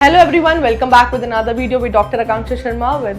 Hello everyone, welcome back with another video with Dr. Akanksha Sharma with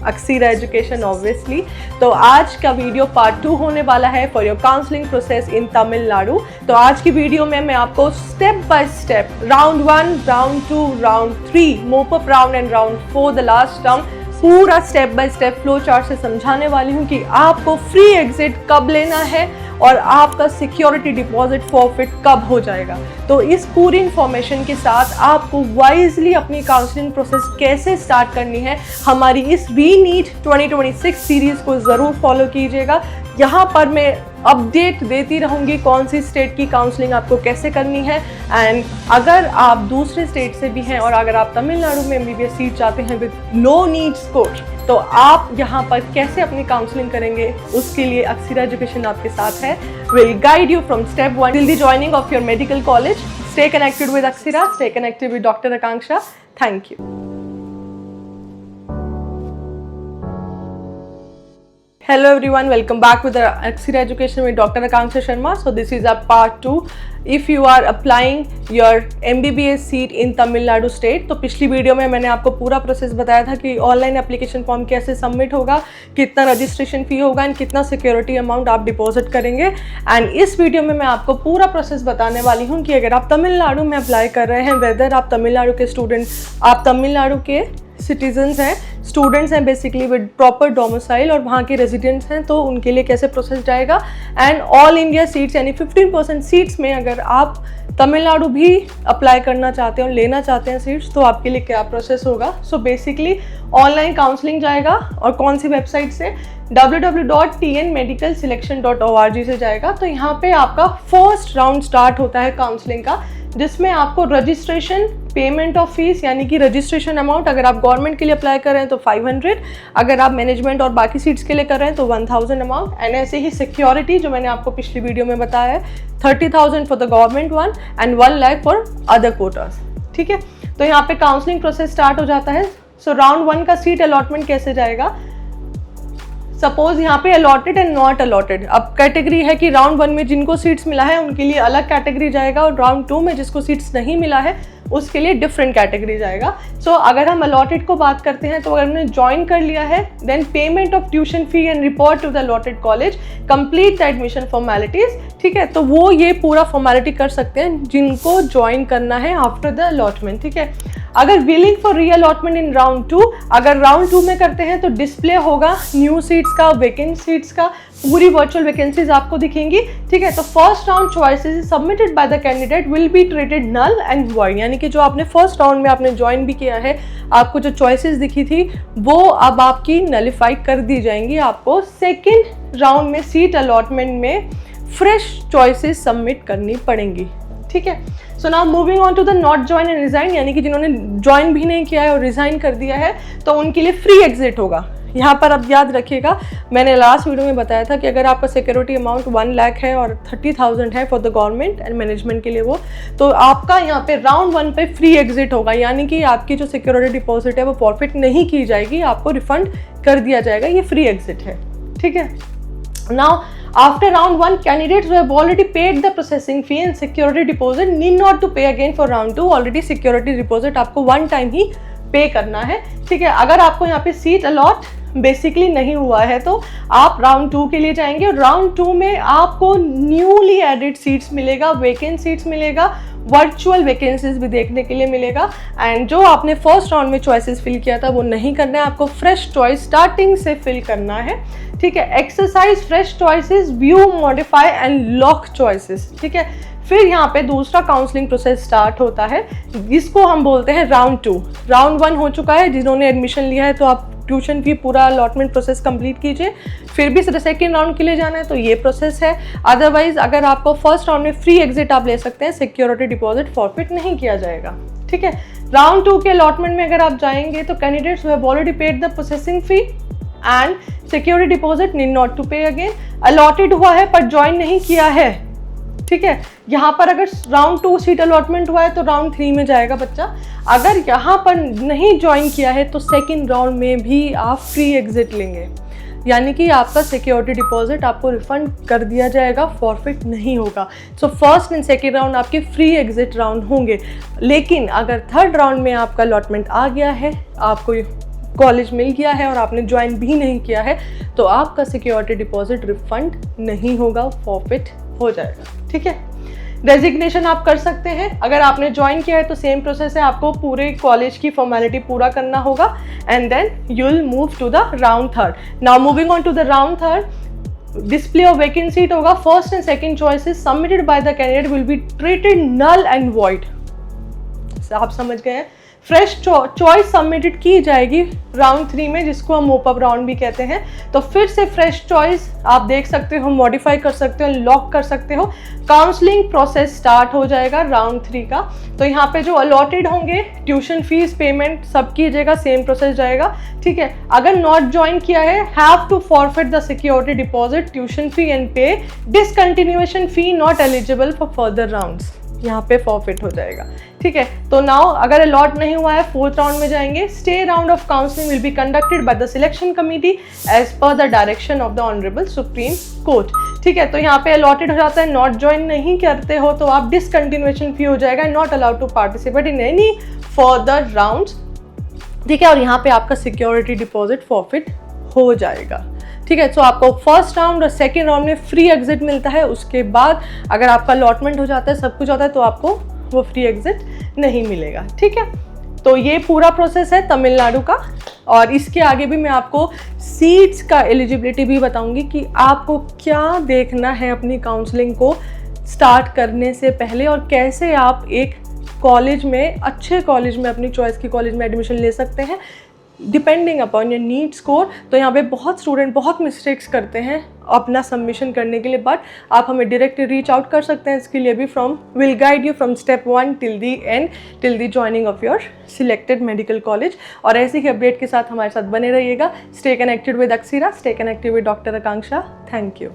Aksira Education obviously। तो आज का video part 2 होने वाला है for your counselling process in Tamil Nadu. तो आज की वीडियो में मैं आपको step by step round 1, round 2, round 3, mop up round and round 4 the last round पूरा step by step flow chart से समझाने वाली हूँ कि आपको फ्री एग्जिट कब लेना है और आपका सिक्योरिटी डिपॉजिट फॉरफिट कब हो जाएगा। तो इस पूरी इंफॉर्मेशन के साथ आपको वाइजली अपनी काउंसलिंग प्रोसेस कैसे स्टार्ट करनी है, हमारी इस वी नीट 2026 सीरीज़ को ज़रूर फॉलो कीजिएगा। यहाँ पर मैं अपडेट देती रहूँगी कौन सी स्टेट की काउंसलिंग आपको कैसे करनी है। एंड अगर आप दूसरे स्टेट से भी हैं और अगर आप तमिलनाडु में MBBS सीट चाहते हैं विद लो नीट स्कोर, तो आप यहाँ पर कैसे अपनी काउंसलिंग करेंगे उसके लिए अक्सिरा एजुकेशन आपके साथ है। Will guide you from step 1 till the joining of your medical college. Stay connected with Aksira, stay connected with doctor Akanksha. Thank you. Hello everyone, welcome back with Aksira Education with Dr. Akanksha Sharma. So this is our part 2. If you are applying your MBBS seat in Tamil Nadu state, तो पिछली video में मैंने आपको पूरा process बताया था कि online application form कैसे सबमिट होगा, कितना रजिस्ट्रेशन फी होगा एंड कितना सिक्योरिटी अमाउंट आप डिपॉजिट करेंगे। एंड इस वीडियो में मैं आपको पूरा प्रोसेस बताने वाली हूँ कि अगर आप तमिलनाडु में अप्लाई कर रहे हैं, वेदर आप तमिलनाडु के स्टूडेंट, आप तमिलनाडु के सिटीजन्स हैं, स्टूडेंट्स हैं बेसिकली विद प्रॉपर डोमिसाइल और वहाँ के रेजिडेंट्स हैं, तो उनके लिए कैसे प्रोसेस जाएगा। एंड ऑल इंडिया सीट्स यानी 15% सीट्स में अगर आप तमिलनाडु भी अप्लाई करना चाहते हैं और लेना चाहते हैं सीट्स, तो आपके लिए क्या प्रोसेस होगा। सो बेसिकली ऑनलाइन काउंसलिंग जाएगा और कौन सी वेबसाइट से, www.tnmedicalselection.org से जाएगा। तो यहाँ पे आपका फर्स्ट राउंड स्टार्ट होता है काउंसलिंग का, जिसमें आपको रजिस्ट्रेशन, पेमेंट ऑफ फीस यानी कि रजिस्ट्रेशन अमाउंट अगर आप गवर्नमेंट के लिए अप्लाई कर रहे हैं तो 500, अगर आप मैनेजमेंट और बाकी सीट्स के लिए कर रहे हैं तो 1000 अमाउंट। एंड ऐसे ही सिक्योरिटी जो मैंने आपको पिछली वीडियो में बताया है 30,000 for the government one and 1 lakh for other quotas. ठीक है, तो यहाँ पे काउंसलिंग प्रोसेस स्टार्ट हो जाता है। सो राउंड 1 का सीट अलॉटमेंट कैसे जाएगा। सपोज यहाँ पे अलॉटेड एंड नॉट अलॉटेड, अब कैटेगरी है कि राउंड 1 में जिनको सीट्स मिला है उनके लिए अलग कैटेगरी जाएगा और राउंड 2 में जिसको सीट्स नहीं मिला है उसके लिए डिफरेंट कैटेगरी जाएगा। सो अगर हम अलॉटेड को बात करते हैं तो अगर उन्होंने ज्वाइन कर लिया है, then payment of tuition fee and report to the allotted college, complete the admission formalities. ठीक है, तो वो ये पूरा फॉर्मेलिटी कर सकते हैं जिनको ज्वाइन करना है आफ्टर द अलॉटमेंट। ठीक है, अगर विलिंग फॉर री अलॉटमेंट इन राउंड 2, अगर राउंड 2 में करते हैं तो डिस्प्ले होगा न्यू सीट्स का, वैकेंट सीट्स का, पूरी वर्चुअल वैकेंसीज आपको दिखेंगी। ठीक है, तो first round choices submitted by the candidate will be treated null and void, यानी कि जो आपने फर्स्ट राउंड में आपने ज्वाइन भी किया है, आपको जो चॉइसेस दिखी थी वो अब आपकी नलिफाई कर दी जाएंगी। आपको सेकेंड राउंड में सीट अलॉटमेंट में फ्रेश चॉइसेस सबमिट करनी पड़ेंगी। ठीक है, so now moving on to the not join and resign, यानी कि जिन्होंने ज्वाइन भी नहीं किया है और रिजाइन कर दिया है तो उनके लिए फ्री एग्जिट होगा। यहाँ पर अब याद रखिएगा, मैंने लास्ट वीडियो में बताया था कि अगर आपका सिक्योरिटी अमाउंट 1 लाख है और 30,000 है for the government and management के लिए वो, तो आपका यहाँ पे राउंड 1 पे फ्री एग्जिट होगा, यानी कि आपकी जो सिक्योरिटी डिपॉजिट है वो फॉरफिट नहीं की जाएगी, आपको रिफंड कर दिया जाएगा। ये फ्री एग्जिट है। ठीक है, now after round 1, candidates who have already paid the processing fee and security deposit need not to pay again for round 2. Already security deposit आपको one time ही पे करना है। ठीक है, अगर आपको यहाँ पे सीट अलॉट बेसिकली नहीं हुआ है तो आप राउंड 2 के लिए जाएंगे और राउंड 2 में आपको न्यूली एडेड सीट्स मिलेगा, वैकेंट सीट्स मिलेगा, वर्चुअल वैकेंसीज भी देखने के लिए मिलेगा। एंड जो आपने फर्स्ट राउंड में चॉइसेस फिल किया था वो नहीं करना है, आपको फ्रेश चॉइस स्टार्टिंग से फिल करना है। ठीक है, exercise fresh choices, view, modify and lock choices. ठीक है, फिर यहाँ पे दूसरा काउंसलिंग प्रोसेस स्टार्ट होता है जिसको हम बोलते हैं राउंड 2। राउंड 1 हो चुका है, जिन्होंने एडमिशन लिया है तो आप ट्यूशन फी पूरा अलॉटमेंट प्रोसेस कंप्लीट कीजिए, फिर भी सेकेंड राउंड के लिए जाना है तो ये प्रोसेस है। अदरवाइज अगर आपको फर्स्ट राउंड में फ्री एग्जिट आप ले सकते हैं, सिक्योरिटी डिपॉजिट फॉरफिट नहीं किया जाएगा। ठीक है, राउंड 2 के अलॉटमेंट में अगर आप जाएंगे तो candidates who have already paid the processing fee and security deposit need not to pay again. Allotted हुआ है पर ज्वाइन नहीं किया है, ठीक है, यहाँ पर अगर राउंड 2 सीट अलॉटमेंट हुआ है तो राउंड 3 में जाएगा बच्चा। अगर यहाँ पर नहीं ज्वाइन किया है तो सेकेंड राउंड में भी आप फ्री एग्जिट लेंगे। यानी कि आपका सिक्योरिटी डिपॉजिट आपको रिफंड कर दिया जाएगा, फॉरफिट नहीं होगा। So first and second round आपके फ्री एग्जिट राउंड होंगे, लेकिन अगर थर्ड राउंड में आपका अलॉटमेंट आ गया है, आपको कॉलेज मिल गया है और आपने ज्वाइन भी नहीं किया है, तो आपका सिक्योरिटी डिपॉजिट रिफंड नहीं होगा, फॉरफिट हो जाएगा। ठीक है, रेजिग्नेशन आप कर सकते हैं। अगर आपने ज्वाइन किया है तो सेम प्रोसेस है, आपको पूरे कॉलेज की फॉर्मेलिटी पूरा करना होगा and then you will move to the round third. Now moving on to the round third, display of vacant seat होगा। First and second choices submitted by the candidate will be treated null and void. आप समझ गए हैं, fresh choice submitted की जाएगी round 3 में, जिसको हम मोप अप राउंड भी कहते हैं। तो फिर से फ्रेश चॉइस आप देख सकते हो, मॉडिफाई कर सकते हो, लॉक कर सकते हो। काउंसलिंग प्रोसेस स्टार्ट हो जाएगा राउंड 3 का। तो यहाँ पे जो अलॉटेड होंगे ट्यूशन फीस पेमेंट सब कीजिएगा, सेम प्रोसेस जाएगा। ठीक है, अगर नॉट ज्वाइन किया है, have to forfeit the security deposit, tuition fee and pay discontinuation fee not eligible for further rounds, यहाँ पे फॉरफिट हो जाएगा। ठीक है, तो नाउ अगर अलॉट नहीं हुआ है, फोर्थ राउंड में जाएंगे। Stray round of counselling will be conducted by the selection committee as per the direction of the honourable Supreme Court. ठीक है, तो यहाँ पे अलॉटेड हो जाता है, नॉट ज्वाइन नहीं करते हो तो आप डिसकंटिन्यूएशन फी हो जाएगा, not allowed to participate in any further rounds. ठीक है, और यहाँ पे आपका सिक्योरिटी डिपॉजिट फॉरफिट हो जाएगा। ठीक है, तो आपको फर्स्ट राउंड और सेकेंड राउंड में फ्री एग्जिट मिलता है। उसके बाद अगर आपका अलॉटमेंट हो जाता है, सब कुछ होता है, तो आपको वो फ्री एग्जिट नहीं मिलेगा। ठीक है, तो ये पूरा प्रोसेस है तमिलनाडु का। और इसके आगे भी मैं आपको सीट्स का एलिजिबिलिटी भी बताऊंगी कि आपको क्या देखना है अपनी काउंसलिंग को स्टार्ट करने से पहले, और कैसे आप एक कॉलेज में, अच्छे कॉलेज में, अपनी चॉइस की कॉलेज में एडमिशन ले सकते हैं depending upon your NEET score. तो यहाँ पे बहुत स्टूडेंट बहुत मिस्टेक्स करते हैं अपना सबमिशन करने के लिए, बट आप हमें डायरेक्टली रीच आउट कर सकते हैं इसके लिए भी। Will guide you from step 1 till the and, till the joining of your selected medical college. और ऐसे ही अपडेट के साथ हमारे साथ बने रहिएगा। Stay connected with Aksira, stay connected with doctor Akanksha. Thank you.